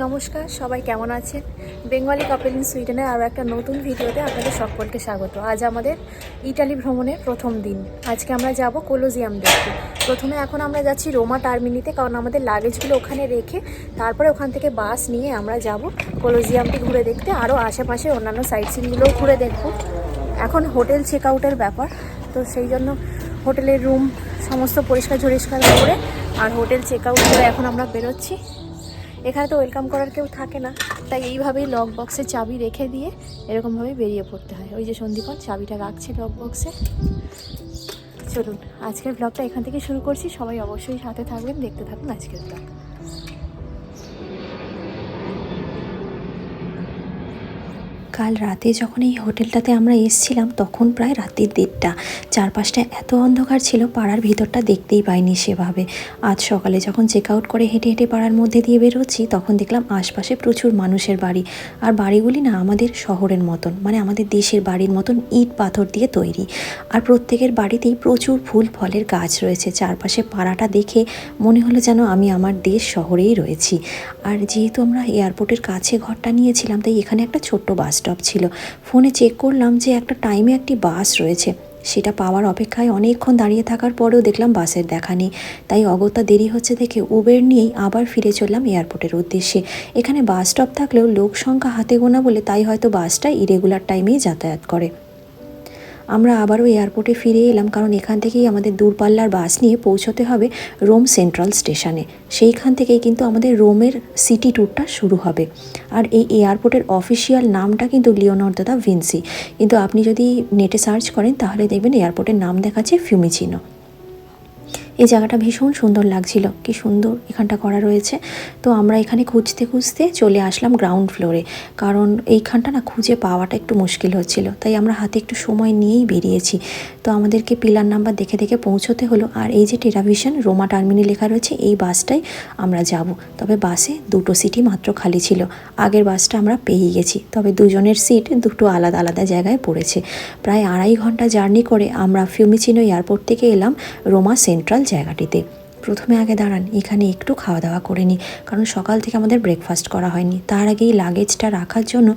নমস্কার, সবাই কেমন আছেন? বেঙ্গলি কাপল ইন সুইডেনের আরও একটা নতুন ভিডিওতে আপনাদের সকলকে স্বাগত। আজ আমাদের ইটালি ভ্রমণের প্রথম দিন। আজকে আমরা যাব কোলোজিয়াম দেখতে। প্রথমে এখন আমরা যাচ্ছি রোমা টার্মিনিতে, কারণ আমাদের লাগেজগুলো ওখানে রেখে তারপরে ওখান থেকে বাস নিয়ে আমরা যাব কোলোজিয়ামটি ঘুরে দেখতে, আরও আশেপাশে অন্যান্য সাইট সিনগুলোও ঘুরে দেখব। এখন হোটেল চেক আউটের ব্যাপার, তো সেই জন্য হোটেলের রুম সমস্ত পরিষ্কার করে আর হোটেল চেক আউট করে এখন আমরা বেরোচ্ছি। এখানে তো ওয়েলকাম করার কেউ থাকে না, তাই এইভাবেই লক বক্সে চাবি রেখে দিয়ে এরকমভাবে বেরিয়ে পড়তে হয়। ওই যে সন্দীপন চাবিটা রাখছে লক বক্সে। চলুন আজকের ব্লগটা এখান থেকে শুরু করছি। সবাই অবশ্যই সাথে থাকবেন, দেখতে থাকুন আজকের ব্লগ। কাল রাতে যখন এই হোটেলটাতে আমরা এসেছিলাম তখন প্রায় রাতের 1:30। চারপাশটা এত অন্ধকার ছিল, পাড়ার ভিতরটা দেখতেই পাইনি সেভাবে। আজ সকালে যখন চেক আউট করে হেঁটে হেঁটে পাড়ার মধ্যে দিয়ে বেরোচ্ছি তখন দেখলাম আশপাশে প্রচুর মানুষের বাড়ি। আর বাড়িগুলি না আমাদের শহরের মতন, মানে আমাদের দেশের বাড়ির মতন ইট পাথর দিয়ে তৈরি। আর প্রত্যেকের বাড়িতেই প্রচুর ফুল ফলের গাছ রয়েছে। চারপাশে পাড়াটা দেখে মনে হলো যেন আমি আমার দেশ শহরেই রয়েছি। আর যেহেতু আমরা এয়ারপোর্টের কাছে ঘরটা নিয়েছিলাম, তাই এখানে একটা ছোট্ট বাস স্টপ ছিল। ফোনে চেক করলাম যে একটা টাইমে একটি বাস রয়েছে, সেটা পাওয়ার অপেক্ষায় অনেকক্ষণ দাঁড়িয়ে থাকার পরেও দেখলাম বাসের দেখা নেই। তাই অগত্যা দেরি হচ্ছে দেখে উবের নিয়েই আবার ফিরে চললাম এয়ারপোর্টের উদ্দেশ্যে। এখানে বাস স্টপ থাকলেও লোক সংখ্যা হাতে গোনা বলে তাই হয়তো বাসটা ইরেগুলার টাইমেই যাতায়াত করে। আমরা আবারও এয়ারপোর্টে ফিরে এলাম, কারণ এখান থেকেই আমাদের দূরপাল্লার বাস নিয়ে পৌঁছতে হবে রোম সেন্ট্রাল স্টেশনে। সেইখান থেকেই কিন্তু আমাদের রোমের সিটি ট্যুরটা শুরু হবে। আর এই এয়ারপোর্টের অফিসিয়াল নামটা কিন্তু লিওনার্দো দা ভিঞ্চি, কিন্তু আপনি যদি নেটে সার্চ করেন তাহলে দেখবেন এয়ারপোর্টের নাম দেখাচ্ছে ফিউমিচিনো। এই জায়গাটা ভীষণ সুন্দর লাগছিল, কি সুন্দর এখানটা করা রয়েছে। তো আমরা এখানে খুঁজতে খুঁজতে চলে আসলাম গ্রাউন্ড ফ্লোরে, কারণ এইখানটা না খুঁজে পাওয়াটা একটু মুশকিল হচ্ছিল। তাই আমরা হাতে একটু সময় নিয়েই বেরিয়েছি। তো আমাদেরকে পিলার নাম্বার দেখে দেখে পৌঁছতে হলো। আর এই যে টেরাভিশন রোমা টার্মিনি লেখা রয়েছে, এই বাসটাই আমরা যাব। তবে বাসে 2টো সিটই মাত্র খালি ছিল। আগের বাসটা আমরা পেয়ে গেছি, তবে দুজনের সিট দুটো আলাদা আলাদা জায়গায় পড়েছে। প্রায় 2.5 ঘন্টা জার্নি করে আমরা ফিউমিচিনো এয়ারপোর্ট থেকে এলাম রোমা সেন্ট্রাল জায়গাটিতে। প্রথমে আগে দাঁড়ান এখানে একটু খাওয়া দাওয়া করে নিই, কারণ সকাল থেকে আমাদের ব্রেকফাস্ট করা হয়নি। তার আগেই লাগেজটা রাখার জন্য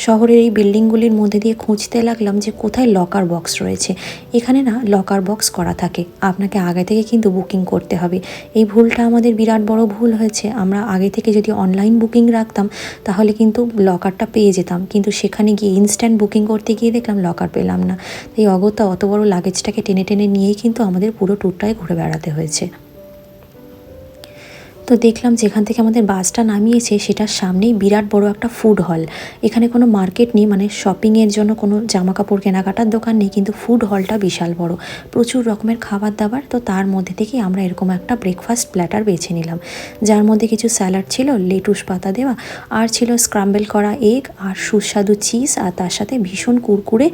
শহরের এই বিল্ডিংগুলির মধ্যে দিয়ে খুঁজতে লাগলাম যে কোথায় লকার বক্স রয়েছে। এখানে না লকার বক্স করা থাকে, আপনাকে আগে থেকে কিন্তু বুকিং করতে হবে। এই ভুলটা আমাদের বিরাট বড় ভুল হয়েছে। আমরা আগে থেকে যদি অনলাইন বুকিং রাখতাম তাহলে কিন্তু লকারটা পেয়ে যেতাম, কিন্তু সেখানে গিয়ে ইনস্ট্যান্ট বুকিং করতে গিয়ে দেখলাম লকার পেলাম না। তাই অগত্যা অত বড় লাগেজটাকে টেনে টেনে নিয়েই কিন্তু আমাদের পুরো ট্যুরটাই ঘুরে বেড়াতে হয়েছে। তো দেখলাম যেখান থেকে আমাদের বাসটা নামিয়েছে সেটার সামনেই বিরাট বড় একটা ফুড হল। এখানে কোনো মার্কেট নেই, মানে শপিংয়ের জন্য কোনো জামা কাপড় কেনাকাটার দোকান নেই, কিন্তু ফুড হলটা বিশাল বড়, প্রচুর রকমের খাবার দাবার। তো তার মধ্যে থেকেই আমরা এরকম একটা ব্রেকফাস্ট প্ল্যাটার বেছে নিলাম, যার মধ্যে কিছু স্যালাড ছিল, লেটুস পাতা দেওয়া, আর ছিল স্ক্রাম্বেল করা এগ আর সুস্বাদু চিজ, আর তার সাথে ভীষণ কুরকুরে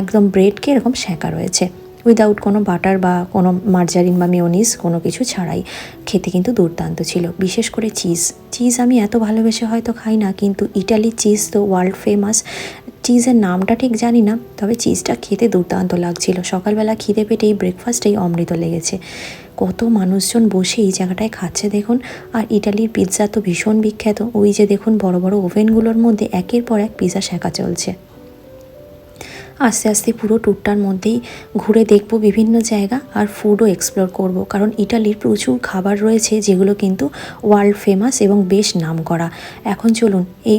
একদম ব্রেডকে এরকম সেঁকা রয়েছে, উইদাউট কোনো বাটার বা কোনো মার্জারিন বা মেয়োনিজ কোনো কিছু ছাড়াই। খেতে কিন্তু দুর্দান্ত ছিল, বিশেষ করে চিজ আমি এত ভালোবেসে হয়তো খাই না, কিন্তু ইটালির চিজ তো ওয়ার্ল্ড ফেমাস। চিজের নামটা ঠিক জানি না, তবে চিজটা খেতে দুর্দান্ত লাগছিল। সকালবেলা খিদে পেটে এই ব্রেকফাস্টেই অমৃত লেগেছে। কত মানুষজন বসে এই জায়গাটায় খাচ্ছে দেখুন। আর ইটালির পিৎজা তো ভীষণ বিখ্যাত। ওই যে দেখুন বড় বড় ওভেনগুলোর মধ্যে একের পর এক পিৎজা সেঁকা চলছে। আস্তে আস্তে পুরো ট্যুরটার মধ্যেই ঘুরে দেখব বিভিন্ন জায়গা, আর ফুডও এক্সপ্লোর করব, কারণ ইটালির প্রচুর খাবার রয়েছে যেগুলো কিন্তু ওয়ার্ল্ড ফেমাস এবং বেশ নামকরা। এখন চলুন এই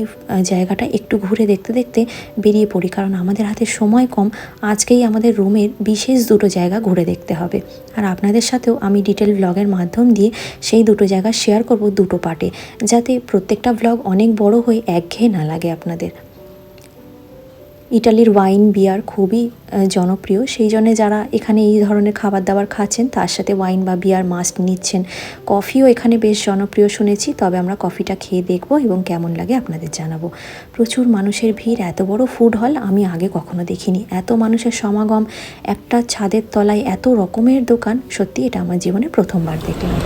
জায়গাটা একটু ঘুরে দেখতে দেখতে বেরিয়ে পড়ি, কারণ আমাদের হাতে সময় কম। আজকেই আমাদের রোমের বিশেষ 2টো জায়গা ঘুরে দেখতে হবে, আর আপনাদের সাথেও আমি ডিটেল ব্লগের মাধ্যম দিয়ে সেই 2টো জায়গা শেয়ার করব 2টো পার্টে, যাতে প্রত্যেকটা ব্লগ অনেক বড় হয়ে একঘেয়ে না লাগে আপনাদের। ইটালির ওয়াইন বিয়ার খুবই জনপ্রিয়, সেই জন্য যারা এখানে এই ধরনের খাবার দাবার খাচ্ছেন তার সাথে ওয়াইন বা বিয়ার মাস্ট নিচ্ছেন। কফিও এখানে বেশ জনপ্রিয় শুনেছি, তবে আমরা কফিটা খেয়ে দেখব এবং কেমন লাগে আপনাদের জানাবো। প্রচুর মানুষের ভিড়, এত বড় ফুড হল আমি আগে কখনো দেখিনি। এত মানুষের সমাগম একটা ছাদের তলায়, এত রকমের দোকান, সত্যি এটা আমার জীবনে প্রথমবার দেখলাম।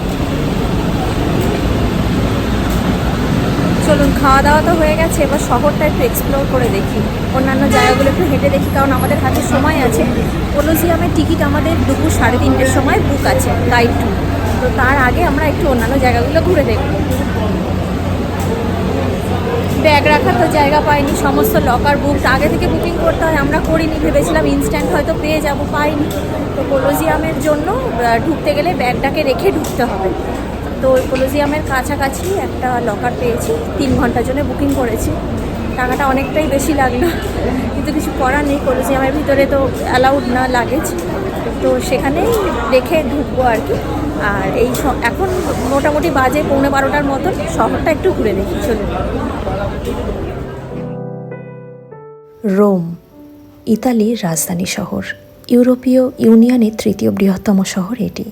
চলুন খাওয়া দাওয়া তো হয়ে গেছে, এবার শহরটা একটু এক্সপ্লোর করে দেখি, অন্যান্য জায়গাগুলো একটু হেঁটে দেখি, কারণ আমাদের হাতে সময় আছে। কোলোজিয়ামের টিকিট আমাদের দুপুর 3:30-র সময় বুক আছে গাইড ট্যুর, তো তার আগে আমরা একটু অন্যান্য জায়গাগুলো ঘুরে দেখব। ব্যাগ রাখার তো জায়গা পাইনি, সমস্ত লকার বুক আগে থেকে বুকিং করতে হয়, আমরা করিনি, ভেবেছিলাম ইনস্ট্যান্ট হয়তো পেয়ে যাব, পাইনি। তো কলোজিয়ামের জন্য ঢুকতে গেলে ব্যাগটাকে রেখে ঢুকতে হবে। তো কলোজিয়ামের কাছাকাছি একটা লকার পেয়েছি, 3 ঘন্টার জন্য বুকিং করেছি। টাকাটা অনেকটাই বেশি লাগলো, কিন্তু কিছু করার নেই, কলোজিয়ামের ভিতরে তো অ্যালাউড না লাগেজ, তো সেখানেই রেখে ঢুকবো আর কি। আর এখন মোটামুটি বাজে 11:15টার মতন, শহরটা একটু ঘুরে দেখি, চলুন। রোম, ইতালির রাজধানী শহর, ইউরোপীয় ইউনিয়নের 3য় বৃহত্তম শহর এটি।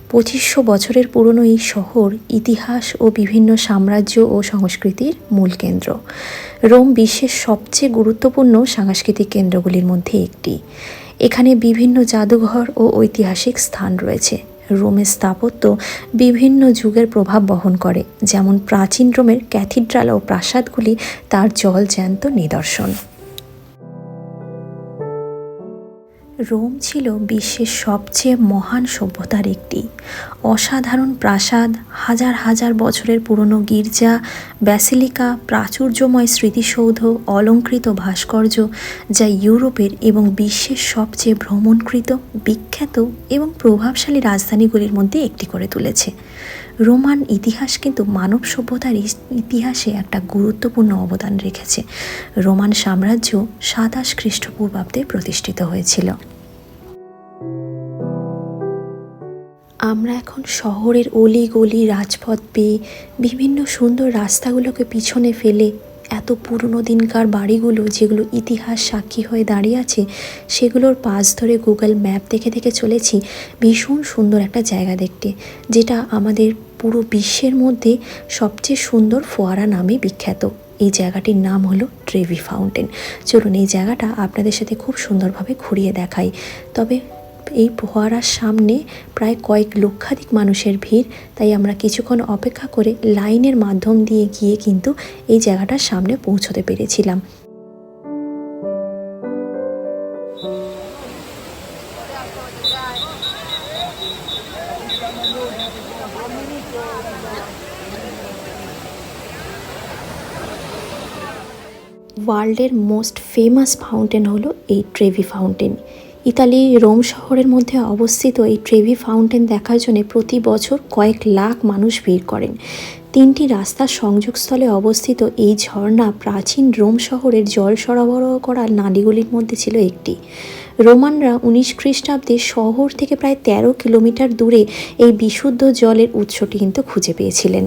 2500 বছরের পুরনো এই শহর ইতিহাস ও বিভিন্ন সাম্রাজ্য ও সংস্কৃতির মূল কেন্দ্র। রোম বিশ্বের সবচেয়ে গুরুত্বপূর্ণ সাংস্কৃতিক কেন্দ্রগুলির মধ্যে একটি। এখানে বিভিন্ন জাদুঘর ও ঐতিহাসিক স্থান রয়েছে। রোমের স্থাপত্য বিভিন্ন যুগের প্রভাব বহন করে, যেমন প্রাচীন রোমের ক্যাথিড্রাল ও প্রাসাদগুলি তার জলজ্যান্ত নিদর্শন। রোম ছিল বিশ্বের সবচেয়ে মহান সভ্যতার একটি। অসাধারণ প্রাসাদ, হাজার হাজার বছরের পুরনো গির্জা, ব্যাসিলিকা, প্রাচুর্যময় স্মৃতিসৌধ, অলংকৃত ভাস্কর্য, যা ইউরোপের এবং বিশ্বের সবচেয়ে ভ্রমণকৃত, বিখ্যাত এবং প্রভাবশালী রাজধানীগুলির মধ্যে একটি করে তুলেছে। রোমান ইতিহাস কিন্তু মানব সভ্যতার ইতিহাসে একটা গুরুত্বপূর্ণ অবদান রেখেছে। রোমান সাম্রাজ্য 27 খ্রিস্টপূর্বাব্দে প্রতিষ্ঠিত হয়েছিল। আমরা এখন শহরের অলিগলি, রাজপথ পেয়ে বিভিন্ন সুন্দর রাস্তাগুলোকে পিছনে ফেলে এত পুরনো দিনকার বাড়িগুলো যেগুলো ইতিহাস সাক্ষী হয়ে দাঁড়িয়ে আছে, সেগুলোর পাশ ধরে গুগল ম্যাপ দেখে দেখে চলেছি ভীষণ সুন্দর একটা জায়গা দেখতে, যেটা আমাদের পুরো বিশ্বের মধ্যে সবচেয়ে সুন্দর ফোয়ারা নামে বিখ্যাত। এই জায়গাটির নাম হলো ট্রেভি ফাউন্টেন। চলুন এই জায়গাটা আপনাদের সাথে খুব সুন্দরভাবে ঘুরিয়ে দেখাই। তবে এই ফোয়ারার সামনে প্রায় কয়েক লক্ষাধিক মানুষের ভিড়, তাই আমরা কিছুক্ষণ অপেক্ষা করে লাইনের মাধ্যম দিয়ে গিয়ে কিন্তু এই জায়গাটার সামনে পৌঁছতে পেরেছিলাম। ওয়ার্ল্ডের মোস্ট ফেমাস ফাউন্টেন হলো এই ট্রেভি ফাউন্টেন। ইতালি রোম শহরের মধ্যে অবস্থিত এই ট্রেভি ফাউন্টেন দেখার জন্য প্রতি বছর কয়েক লাখ মানুষ ভিড় করেন। 3টি রাস্তার সংযোগস্থলে অবস্থিত এই ঝর্ণা প্রাচীন রোম শহরের জল সরবরাহ করা নালীগুলির মধ্যে ছিল একটি। রোমানরা 19 খ্রিস্টাব্দে শহর থেকে প্রায় 13 কিলোমিটার দূরে এই বিশুদ্ধ জলের উৎসটি কিন্তু খুঁজে পেয়েছিলেন।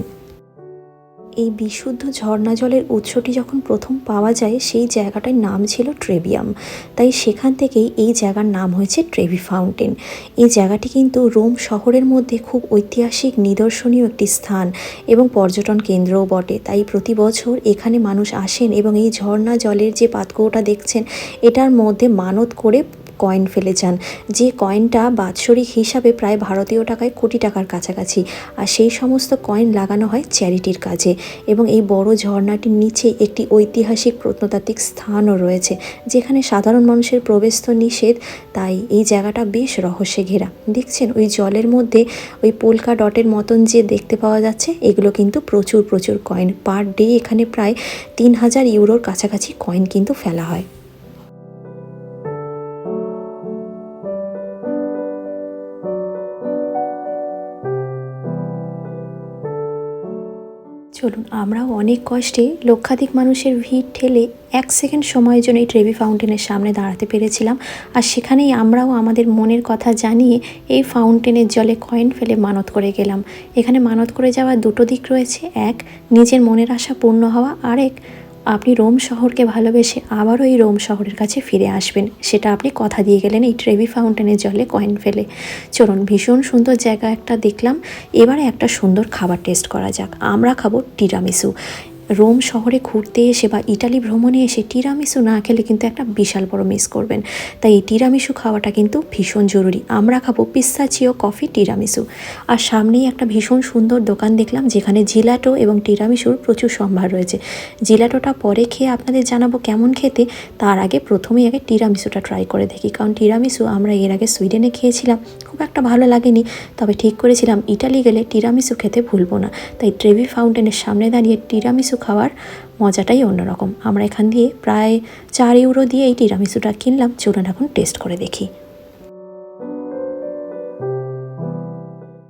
এই বিশুদ্ধ ঝর্ণা জলের উৎসটি যখন প্রথম পাওয়া যায়, সেই জায়গাটার নাম ছিল ট্রেবিয়াম, তাই সেখান থেকেই এই জায়গার নাম হয়েছে ট্রেভি ফাউন্টেন। এই জায়গাটি কিন্তু রোম শহরের মধ্যে খুব ঐতিহাসিক নিদর্শনীয় একটি স্থান এবং পর্যটন কেন্দ্রও বটে। তাই প্রতি বছর এখানে মানুষ আসেন এবং এই ঝর্ণা জলের যে পাতকুয়োটা দেখছেন, এটার মধ্যে মানত করে কয়েন ফেলে যান, যে কয়েনটা বাৎসরিক হিসাবে প্রায় ভারতীয় টাকায় কোটি টাকার কাছাকাছি। আর সেই সমস্ত কয়েন লাগানো হয় চ্যারিটির কাজে। এবং এই বড় ঝর্ণাটির নিচে একটি ঐতিহাসিক প্রত্নতাত্ত্বিক স্থানও রয়েছে, যেখানে সাধারণ মানুষের প্রবেশ তো নিষেধ, তাই এই জায়গাটা বেশ রহস্যে ঘেরা। দেখছেন ওই জলের মধ্যে ওই পোলকা ডটের মতন যে দেখতে পাওয়া যাচ্ছে, এগুলো কিন্তু প্রচুর প্রচুর কয়েন। পার ডে এখানে প্রায় 3000 ইউরোর কাছাকাছি কয়েন কিন্তু ফেলা হয়। চলুন আমরাও অনেক কষ্টে লক্ষাধিক মানুষের ভিড় ঠেলে 1 সেকেন্ড সময়ের জন্য এই ট্রেভি ফাউন্টেনের সামনে দাঁড়াতে পেরেছিলাম। আর সেখানেই আমরাও আমাদের মনের কথা জানিয়ে এই ফাউন্টেনের জলে কয়েন ফেলে মানত করে গেলাম। এখানে মানত করে যাওয়ার 2টো দিক রয়েছে, এক নিজের মনের আশা পূর্ণ হওয়া, আরেক আপনি রোম শহরকে ভালোবেসে আবারও এই রোম শহরের কাছে ফিরে আসবেন, সেটা আপনি কথা দিয়ে গেলেন এই ট্রেভি ফাউন্টেনের জলে কয়েন ফেলে। চলুন ভীষণ সুন্দর জায়গা একটা দেখলাম, এবারে একটা সুন্দর খাবার টেস্ট করা যাক। আমরা খাবো টিরামিসু। রোম শহরে ঘুরতে এসে বা ইটালি ভ্রমণে এসে টিরামিসু না খেলে কিন্তু একটা বিশাল বড় মিস করবেন, তাই এই টিরামিসু খাওয়াটা কিন্তু ভীষণ জরুরি। আমরা খাবো পিস্তাচিও কফি টিরামিসু। আর সামনেই একটা ভীষণ সুন্দর দোকান দেখলাম, যেখানে জিলাটো এবং টিরামিসুর প্রচুর সম্ভার রয়েছে। জিলাটোটা পরে খেয়ে আপনাদের জানাবো কেমন খেতে, তার আগে প্রথমেই টিরামিসুটা ট্রাই করে দেখি, কারণ টিরামিসু আমরা এর আগে সুইডেনে খেয়েছিলাম, খুব একটা ভালো লাগেনি। তবে ঠিক করেছিলাম ইটালি গেলে টিরামিসু খেতে ভুলবো না, তাই ট্রেভি ফাউন্টেনের সামনে দাঁড়িয়ে টিরামিসু খাওয়ার মজাটাই অন্যরকম। আমরা এখান দিয়ে প্রায় 4 ইউরো দিয়ে এই টিরামিসুটা কিনলাম। চলুন এখন টেস্ট করে দেখি।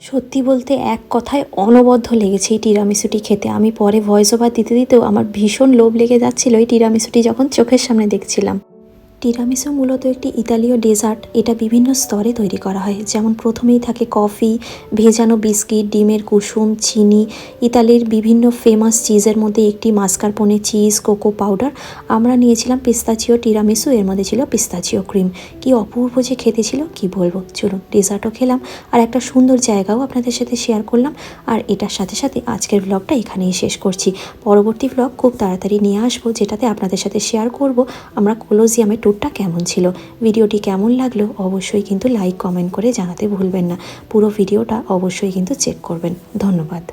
সত্যি বলতে এক কথায় অনবদ্য লেগেছে এই টিরামিসুটি খেতে। আমি পরে ভয়েস ওভার দিতে দিতেও আমার ভীষণ লোভ লেগে যাচ্ছিল এই টিরামিসুটি যখন চোখের সামনে দেখছিলাম। টিরামিসু মূলত একটি ইতালীয় ডেজার্ট। এটা বিভিন্ন স্তরে তৈরি করা হয়। যেমন প্রথমেই থাকে কফি, ভেজানো বিস্কিট, ডিমের কুসুম, চিনি, ইতালির বিভিন্ন ফেমাস চিজের মধ্যে একটি মাস্কারপোনে চিজ, কোকো পাউডার। আমরা নিয়েছিলাম পিস্তাচিও টিরামিসু, এর মধ্যে ছিল পিস্তাচিও ক্রিম। কি অপূর্ব যে খেতে ছিল কি বলবো। চলুন ডেজার্টও খেলাম আর একটা সুন্দর জায়গাও আপনাদের সাথে শেয়ার করলাম। আর এটার সাথে সাথে আজকের ব্লগটা এখানেই শেষ করছি। পরবর্তী ব্লগ খুব তাড়াতাড়ি নিয়ে আসবো, যেটাতে আপনাদের সাথে শেয়ার করব আমরা কোলোজিয়ামের ট্যুরটা কেমন ছিল। ভিডিওটি কেমন লাগলো অবশ্যই কিন্তু লাইক কমেন্ট করে জানাতে ভুলবেন না। পুরো ভিডিওটা অবশ্যই কিন্তু চেক করবেন। ধন্যবাদ।